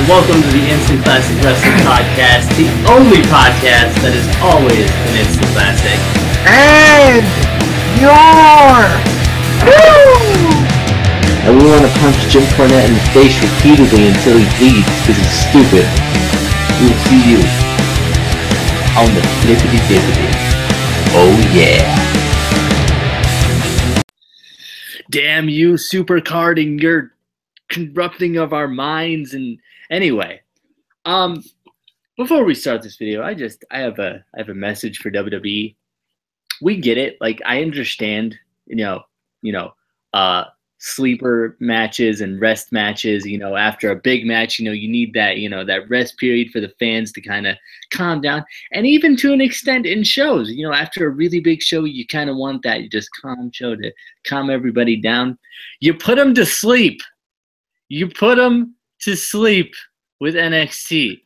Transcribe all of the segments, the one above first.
welcome to the Instant Classic Wrestling Podcast, the only podcast that is always an instant classic. And your And we want to punch Jim Cornette in the face repeatedly until he bleeds because he's stupid. We will see you on the flippity dippity. Oh yeah. Damn you, Supercard, and your corrupting of our minds. And anyway, before we start this video, I have a message for WWE. We get it. Like, I understand, sleeper matches and rest matches, after a big match, you need that, that rest period for the fans to kind of calm down. And even to an extent in shows, after a really big show, you kind of want that just calm show to calm everybody down. You put them to sleep. You put them to sleep with NXT.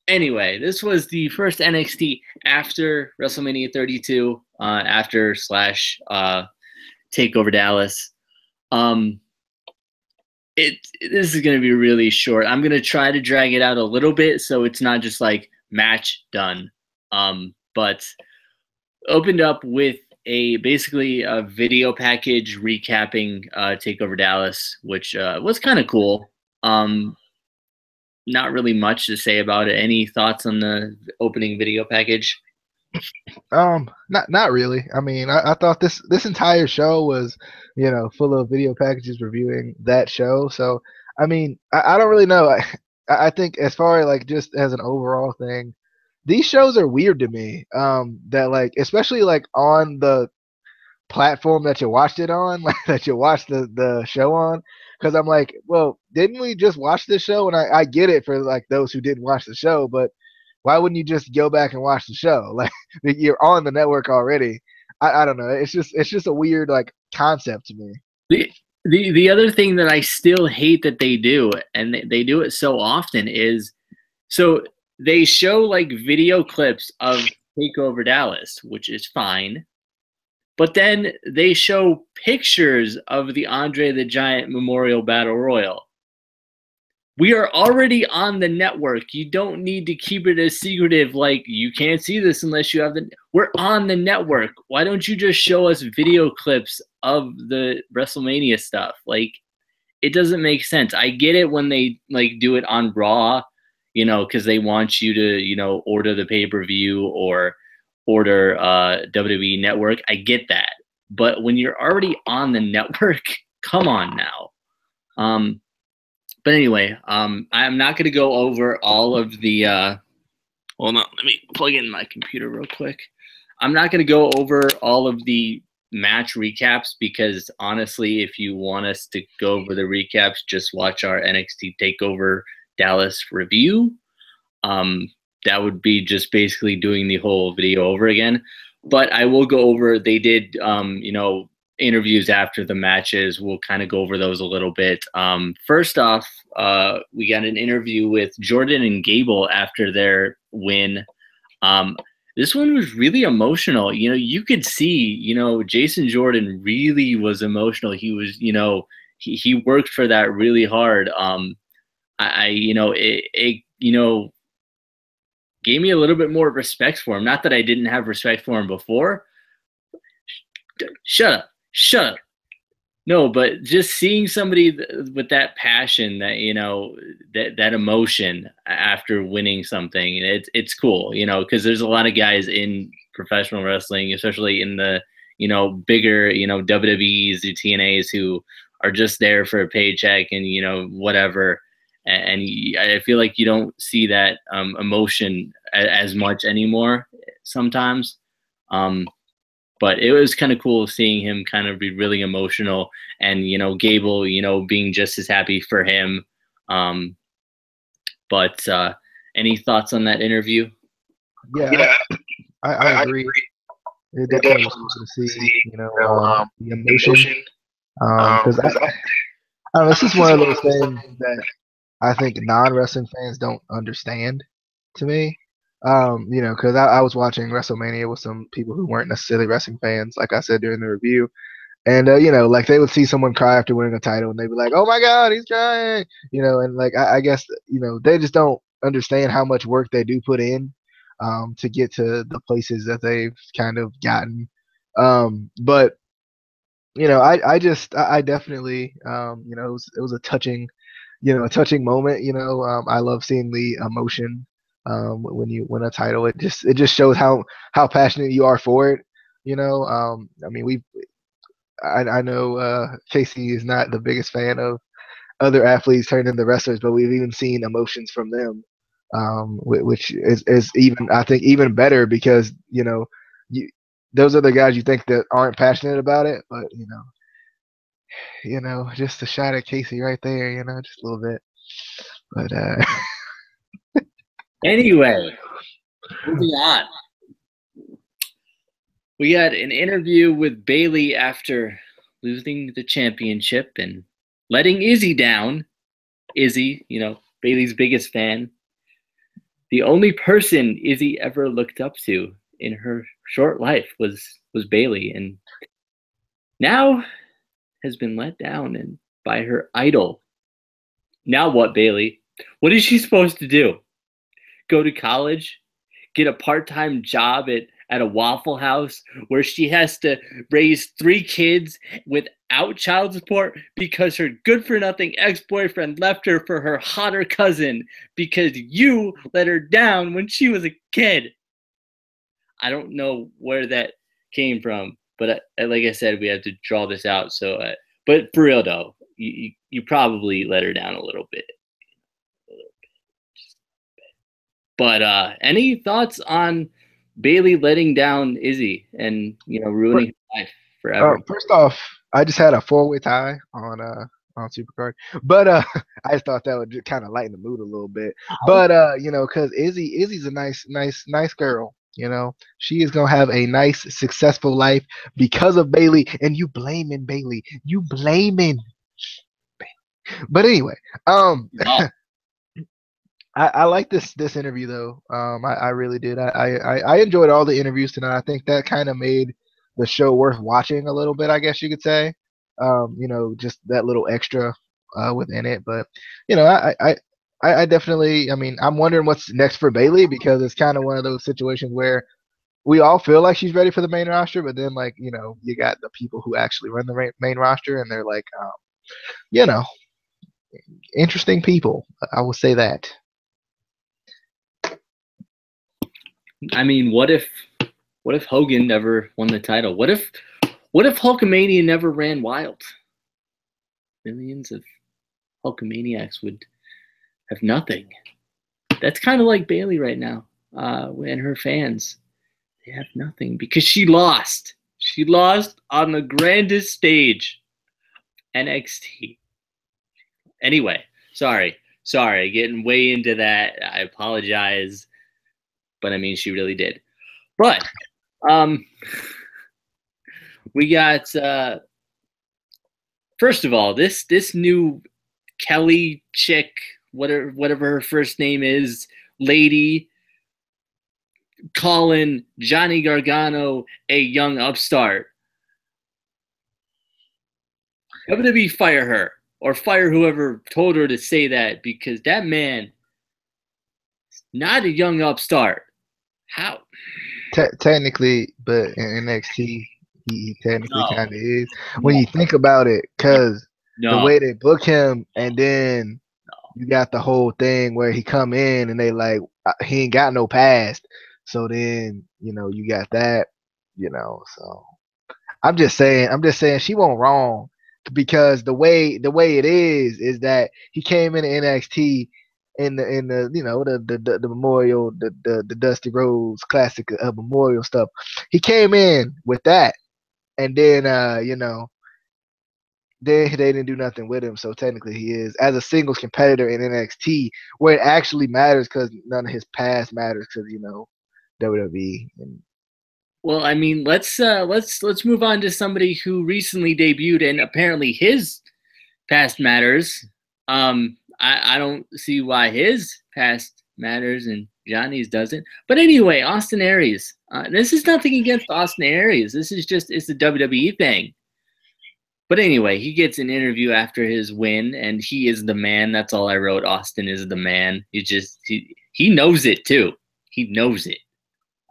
Anyway, this was the first NXT after WrestleMania 32, after / Takeover Dallas. This is going to be really short. I'm going to try to drag it out a little bit so it's not just like match done. But opened up with basically a video package recapping Takeover Dallas, which was kind of cool. Not really much to say about it. Any thoughts on the opening video package? Not really. I mean, I thought this entire show was, full of video packages reviewing that show. So, I mean, I don't really know. I think as far as like just as an overall thing, these shows are weird to me. That like, especially like on the platform that you watched it on, like that you watched the show on, because I'm like, well, didn't we just watch this show? And I get it for like those who didn't watch the show, but why wouldn't you just go back and watch the show? Like, you're on the network already. I don't know. It's just a weird like concept to me. The other thing that I still hate that they do, and they do it so often, is so they show like video clips of Takeover Dallas, which is fine, but then they show pictures of the Andre the Giant Memorial Battle Royal. We are already on the network. You don't need to keep it as secretive. Like, you can't see this unless you have we're on the network. Why don't you just show us video clips of the WrestleMania stuff? Like, it doesn't make sense. I get it when they like do it on Raw, because they want you to, order the pay-per-view or order WWE Network. I get that. But when you're already on the network, come on now. But anyway, I'm not going to go over all of the hold on, let me plug in my computer real quick. I'm not going to go over all of the match recaps because, honestly, if you want us to go over the recaps, just watch our NXT TakeOver Dallas review. That would be just basically doing the whole video over again. But I will go over, they did, interviews after the matches. We'll kind of go over those a little bit. First off, we got an interview with Jordan and Gable after their win. This one was really emotional. You could see, Jason Jordan really was emotional. He was, he worked for that really hard. It gave me a little bit more respect for him. Not that I didn't have respect for him before. Shut up. No, but just seeing somebody with that passion, that that emotion after winning something, it's cool, because there's a lot of guys in professional wrestling, especially in the bigger WWEs, the TNAs, who are just there for a paycheck and whatever. And I feel like you don't see that emotion as much anymore sometimes. But it was kind of cool seeing him kind of be really emotional, and Gable, being just as happy for him. But any thoughts on that interview? Yeah, I agree. It definitely was cool to see, the emotion. Because I don't know, this is one of those things that I think non-wrestling fans don't understand. To me. Because I was watching WrestleMania with some people who weren't necessarily wrestling fans, like I said during the review, And like they would see someone cry after winning a title, and they'd be like, "Oh my God, he's crying," and like I guess they just don't understand how much work they do put in to get to the places that they've kind of gotten. But I definitely it was a touching moment. I love seeing the emotion when you win a title. It just shows how passionate you are for it. I mean, I know Casey is not the biggest fan of other athletes turning into wrestlers, but we've even seen emotions from them, which is even, I think, even better because you, those are the guys you think that aren't passionate about it, but just a shot at Casey right there, just a little bit. But Anyway, moving on. We had an interview with Bayley after losing the championship and letting Izzy down. Izzy, Bayley's biggest fan. The only person Izzy ever looked up to in her short life was Bayley, and now has been let down and by her idol. Now what, Bayley? What is she supposed to do? Go to college? Get a part-time job at a Waffle House where she has to raise 3 kids without child support because her good-for-nothing ex-boyfriend left her for her hotter cousin because you let her down when she was a kid? I don't know where that came from, but like I said, we have to draw this out. So, but for real though, you probably let her down a little bit. But any thoughts on Bayley letting down Izzy and ruining her life forever? First off, I just had a 4-way tie on Supercard, but I just thought that would kind of lighten the mood a little bit. But because Izzy's a nice girl. She is gonna have a nice, successful life because of Bayley, and you blaming Bayley. You blaming. But anyway, I like this interview though. I really did. I enjoyed all the interviews tonight. I think that kind of made the show worth watching a little bit, I guess you could say. Just that little extra within it. But I definitely. I mean, I'm wondering what's next for Bayley because it's kind of one of those situations where we all feel like she's ready for the main roster, but then you got the people who actually run the main roster, and they're like, interesting people. I will say that. I mean, what if Hogan never won the title? What if Hulkamania never ran wild? Millions of Hulkamaniacs would have nothing. That's kind of like Bayley right now, and her fans. They have nothing because she lost. She lost on the grandest stage, NXT. Anyway, sorry, getting way into that. I apologize. But I mean, she really did. But we got first of all, this new Kelly chick, whatever her first name is, lady, calling Johnny Gargano a young upstart. WWE fire her or fire whoever told her to say that because that man is not a young upstart. How? Technically, but in NXT, he technically kind of is. When you think about it, because the way they book him, and then you got the whole thing where he come in and they like he ain't got no past. So then you got that. So I'm just saying she won't wrong because the way it is that he came into NXT. In the the memorial, the Dusty Rhodes Classic memorial stuff, he came in with that, and then then they didn't do nothing with him. So technically, he is as a singles competitor in NXT, where it actually matters because none of his past matters because WWE. Well, I mean, let's move on to somebody who recently debuted and apparently his past matters. I don't see why his past matters and Johnny's doesn't. But anyway, Austin Aries. This is nothing against Austin Aries. This is it's a WWE thing. But anyway, he gets an interview after his win, and he is the man. That's all I wrote. Austin is the man. He knows it too. He knows it.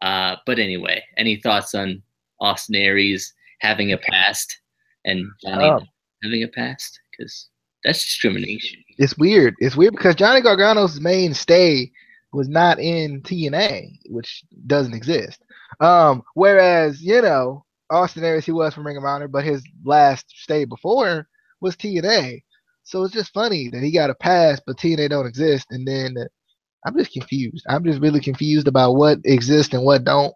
But anyway, any thoughts on Austin Aries having a past and Johnny having a past? Because that's discrimination. It's weird. It's weird because Johnny Gargano's mainstay was not in TNA, which doesn't exist. Whereas, Austin Aries, he was from Ring of Honor, but his last stay before was TNA. So it's just funny that he got a pass, but TNA don't exist. And then I'm just confused. I'm just really confused about what exists and what don't.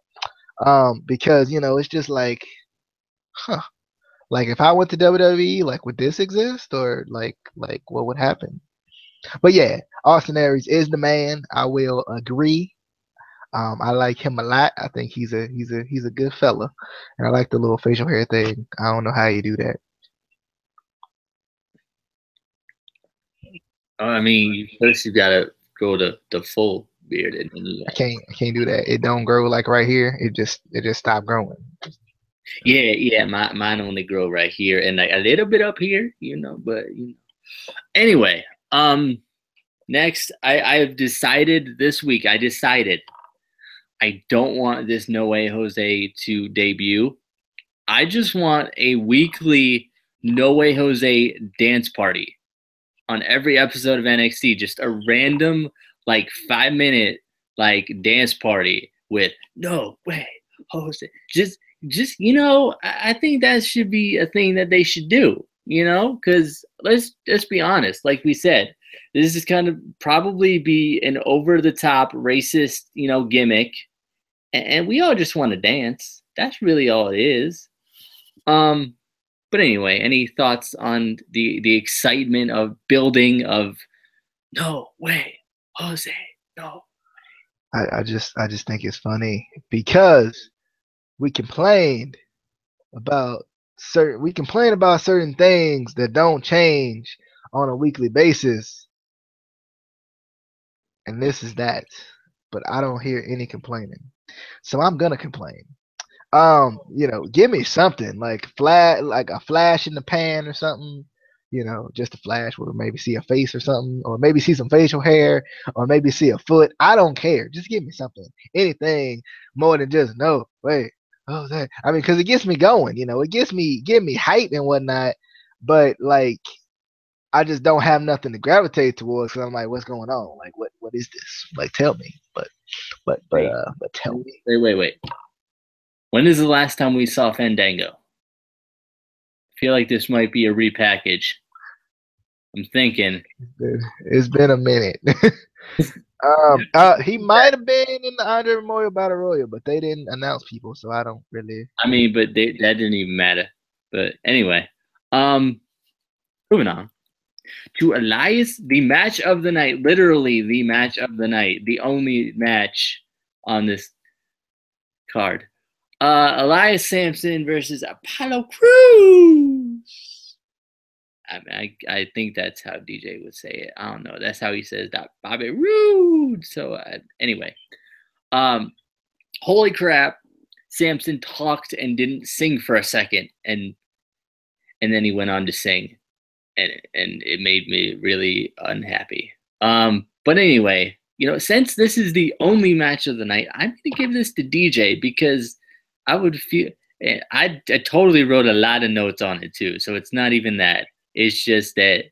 Because, it's just like, like if I went to WWE, like would this exist or like what would happen? But yeah, Austin Aries is the man. I will agree. I like him a lot. I think he's a good fella, and I like the little facial hair thing. I don't know how you do that. I mean, first you gotta grow the full beard, and then I can't do that. It don't grow like right here. It just stopped growing. Yeah. Mine only grow right here and like a little bit up here, But anyway, next I've decided this week. I don't want this No Way Jose to debut. I just want a weekly No Way Jose dance party on every episode of NXT. Just a random, 5-minute, dance party with No Way Jose. Just I think that should be a thing that they should do, because let's be honest. Like we said, this is kind of probably be an over-the-top racist, gimmick, and we all just want to dance. That's really all it is. But anyway, any thoughts on the excitement of building of No Way Jose? No. I just think it's funny because we complained about certain things that don't change on a weekly basis. And this is that. But I don't hear any complaining. So I'm gonna complain. Give me something like a flash in the pan or something. Just a flash where maybe see a face or something, or maybe see some facial hair, or maybe see a foot. I don't care. Just give me something. Anything more than just no. Wait. Oh, that. I mean, because it gets me going. It give me hype and whatnot. But I just don't have nothing to gravitate towards because I'm like, what's going on? Like, what is this? Like, tell me. But tell me. Wait. When is the last time we saw Fandango? I feel like this might be a repackage. I'm thinking. It's been a minute. He might have been in the Andre Memorial Battle Royal, but they didn't announce people, so I don't really. I mean, but that didn't even matter. But anyway, moving on to Elias, the match of the night, literally the match of the night, the only match on this card. Elias Sampson versus Apollo Crews. I think that's how DJ would say it. I don't know. That's how he says that. Bobby Roode. So anyway, holy crap! Sampson talked and didn't sing for a second, and then he went on to sing, and it made me really unhappy. But anyway, since this is the only match of the night, I'm gonna give this to DJ because I would feel. I totally wrote a lot of notes on it too, so it's not even that. It's just that,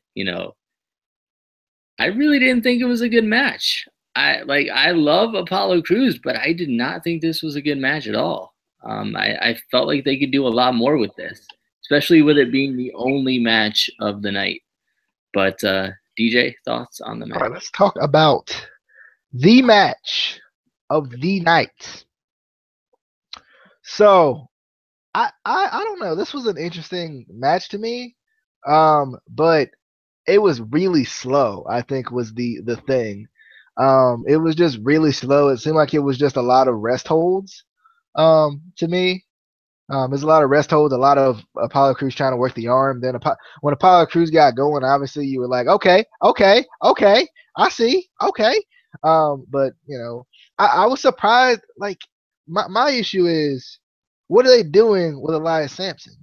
I really didn't think it was a good match. I love Apollo Crews, but I did not think this was a good match at all. I felt like they could do a lot more with this, especially with it being the only match of the night. But DJ, thoughts on the match? All right, let's talk about the match of the night. So, I don't know. This was an interesting match to me. But it was really slow, I think was the thing. It was just really slow. It seemed like it was just a lot of rest holds, to me. There's a lot of rest holds, a lot of Apollo Crews trying to work the arm. Then when Apollo Crews got going, obviously you were like, okay, I see, okay. But I was surprised. Like my issue is, what are they doing with Elias Sampson?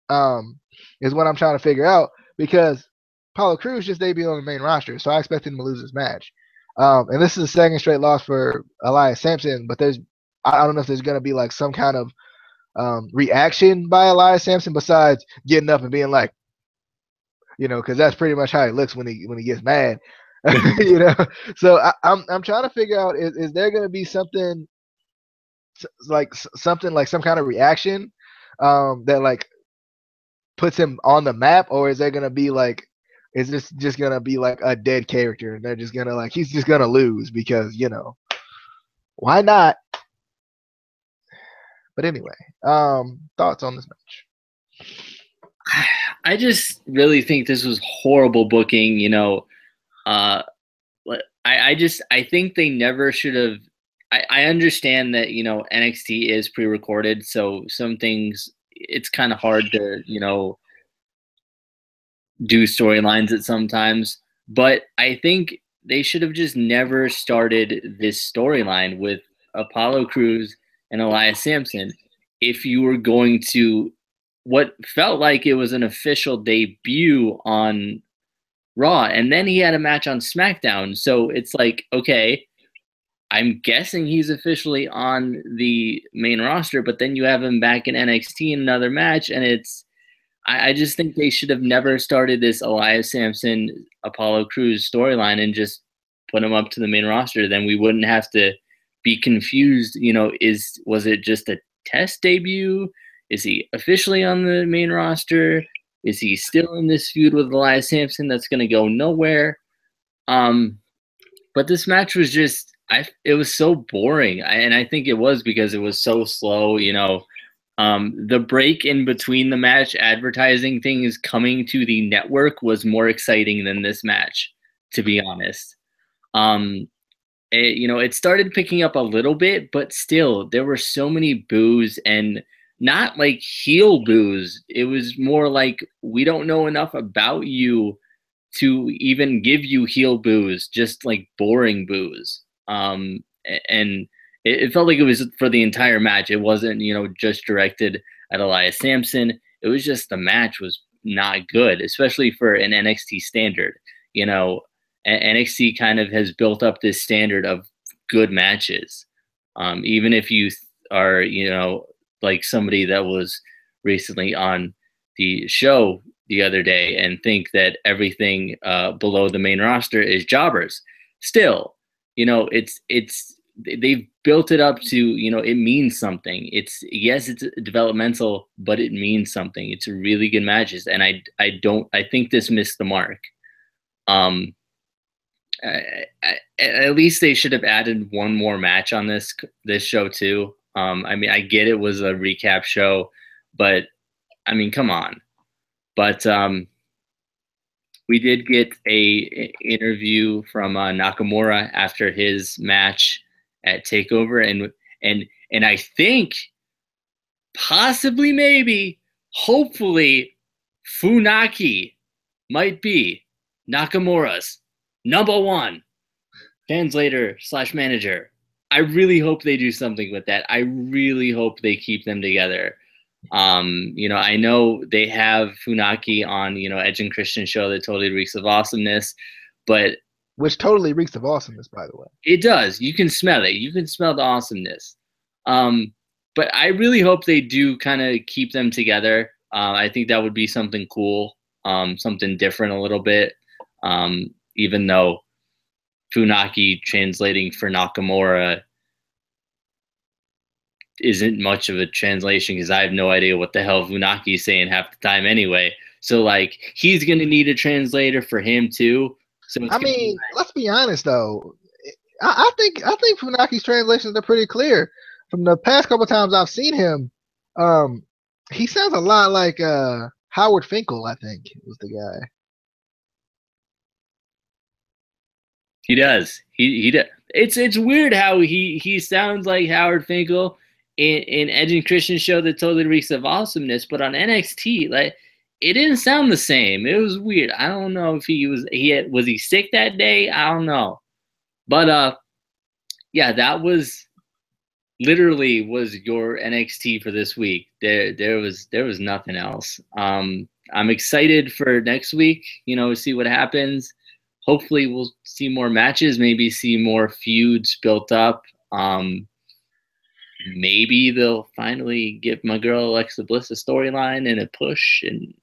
is what I'm trying to figure out, because Apollo Crews just debuted on the main roster, so I expect him to lose his match. And this is the second straight loss for Elias Sampson, but I don't know if there's going to be like some kind of reaction by Elias Sampson besides getting up and being like, because that's pretty much how he looks when he gets mad, So I'm trying to figure out, is there going to be something like some kind of reaction that like puts him on the map, or is there going to be like, is this just going to be like a dead character and they're just going to like, he's just going to lose because, why not? But anyway, thoughts on this match? I just really think this was horrible booking. I think they never should have. I understand that NXT is pre-recorded, so some things it's kind of hard to do storylines at sometimes. But I think they should have just never started this storyline with Apollo Crews and Elias Sampson if you were going to what felt like it was an official debut on Raw, and then he had a match on SmackDown. So it's like, okay, I'm guessing he's officially on the main roster, but then you have him back in NXT in another match, and I just think they should have never started this Elias Sampson, Apollo Crews storyline and just put him up to the main roster. Then we wouldn't have to be confused. Was it just a test debut? Is he officially on the main roster? Is he still in this feud with Elias Sampson that's going to go nowhere? But this match was just, it was so boring. And I think it was because it was so slow, the break in between the match advertising things coming to the network was more exciting than this match, to be honest. It started picking up a little bit, but still there were so many boos, and not like heel boos. It was more like, we don't know enough about you to even give you heel boos, just like boring boos. And it felt like it was for the entire match. It wasn't, just directed at Elias Sampson. It was just the match was not good, especially for an NXT standard. NXT kind of has built up this standard of good matches. Even if you are, like somebody that was recently on the show the other day and think that everything below the main roster is jobbers. Still, they've built it up to, it means something. It's developmental, but it means something. It's really good matches. And I think this missed the mark. At least they should have added one more match on this show too. I get it was a recap show, but come on. But we did get a interview from Nakamura after his match at TakeOver, and I think possibly, maybe, hopefully, Funaki might be Nakamura's #1 translator/manager. I really hope they do something with that. I really hope they keep them together. I know they have Funaki on, Edge and Christian show that totally reeks of awesomeness, but which totally reeks of awesomeness, by the way. It does. You can smell it. You can smell the awesomeness. But I really hope they do kind of keep them together. I think that would be something cool, something different a little bit. Even though Funaki translating for Nakamura isn't much of a translation, because I have no idea what the hell Funaki is saying half the time anyway. So like, he's going to need a translator for him too. So let's be honest though. I think Funaki's translations are pretty clear. From the past couple times I've seen him, he sounds a lot like Howard Finkel, I think was the guy. He does. He does. It's weird how he sounds like Howard Finkel in Edge and Christian show that totally reeks of awesomeness, but on NXT, like, it didn't sound the same. It was weird. I don't know if was he sick that day? I don't know. But yeah, that was literally was your NXT for this week. There was nothing else. I'm excited for next week, see what happens. Hopefully we'll see more matches, maybe see more feuds built up. Maybe they'll finally give my girl Alexa Bliss a storyline and a push and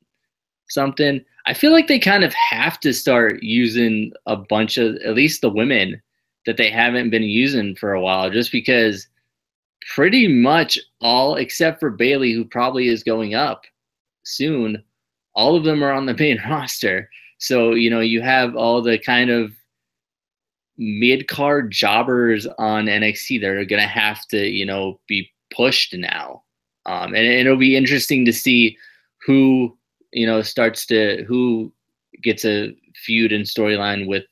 something. I feel like they kind of have to start using a bunch of, at least the women that they haven't been using for a while, just because pretty much all, except for Bayley, who probably is going up soon, all of them are on the main roster. So, you have all the kind of mid-card jobbers on NXT that are going to have to, be pushed now. And it'll be interesting to see who, who gets a feud and storyline with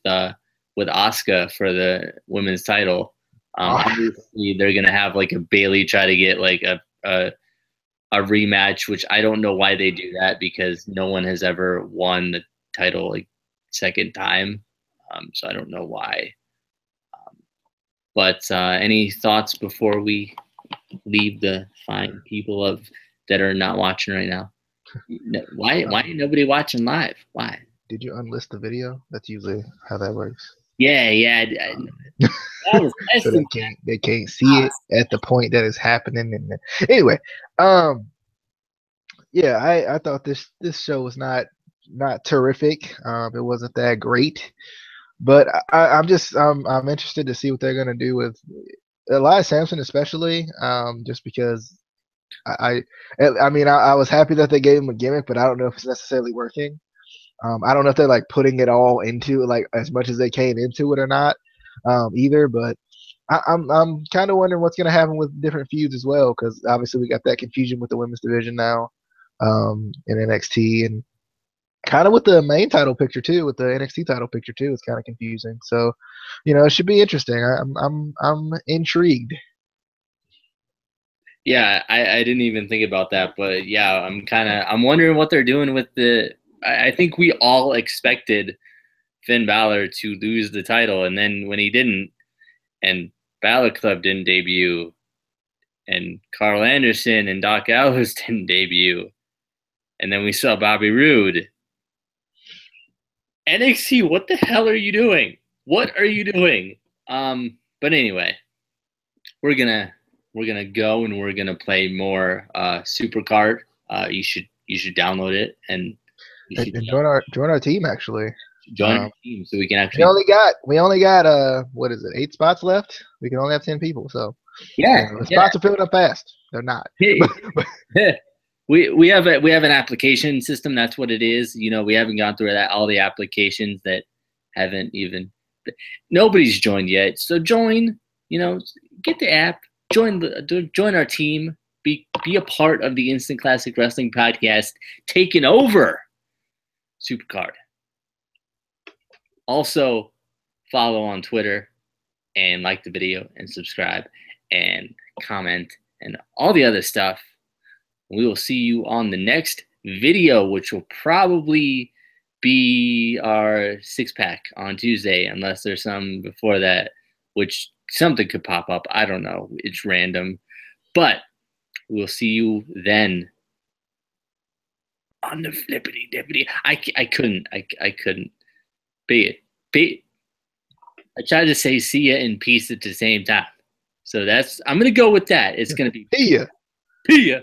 Asuka for the women's title. Obviously, they're going to have like a Bayley try to get like a rematch, which I don't know why they do that, because no one has ever won the title like second time. So I don't know why. But any thoughts before we leave the fine people that are not watching right now? Why ain't nobody watching live? Why? Did you unlist the video? That's usually how that works. Yeah. That was so they can't see it at the point that it's happening. And anyway, yeah, I thought this show was not terrific. It wasn't that great, but I'm interested to see what they're gonna do with Elias Sampson, especially, just because I was happy that they gave him a gimmick, but I don't know if it's necessarily working. I don't know if they're like putting it all into like as much as they can into it or not, either. But I'm kind of wondering what's gonna happen with different feuds as well, because obviously we got that confusion with the women's division now, in NXT, and kind of with the main title picture too, with the NXT title picture too. It's kind of confusing. So, it should be interesting. I'm intrigued. Yeah, I didn't even think about that, but yeah, I'm wondering what they're doing with I think we all expected Finn Balor to lose the title, and then when he didn't, and Balor Club didn't debut, and Carl Anderson and Doc Gallows didn't debut, and then we saw Bobby Roode. NXT, what the hell are you doing? What are you doing? But anyway, we're gonna go and we're gonna play more Supercard. You should download it and join our team, actually. Join our team so we can actually. We only got what is it? 8 spots left. We can only have 10 people. So yeah, the spots are filling up fast. They're not. We have an application system. That's what it is. We haven't gone through all the applications that haven't even. Nobody's joined yet. So join. Get the app. Join our team. Be a part of the Instant Classic Wrestling Podcast, taking over Supercard. Also, follow on Twitter and like the video and subscribe and comment and all the other stuff. We will see you on the next video, which will probably be our 6-pack on Tuesday, unless there's some before that, which something could pop up. I don't know. It's random. But we'll see you then on the flippity dippity. I couldn't. Be it. I tried to say see ya and peace at the same time. So I'm going to go with that. It's going to be see ya. See ya.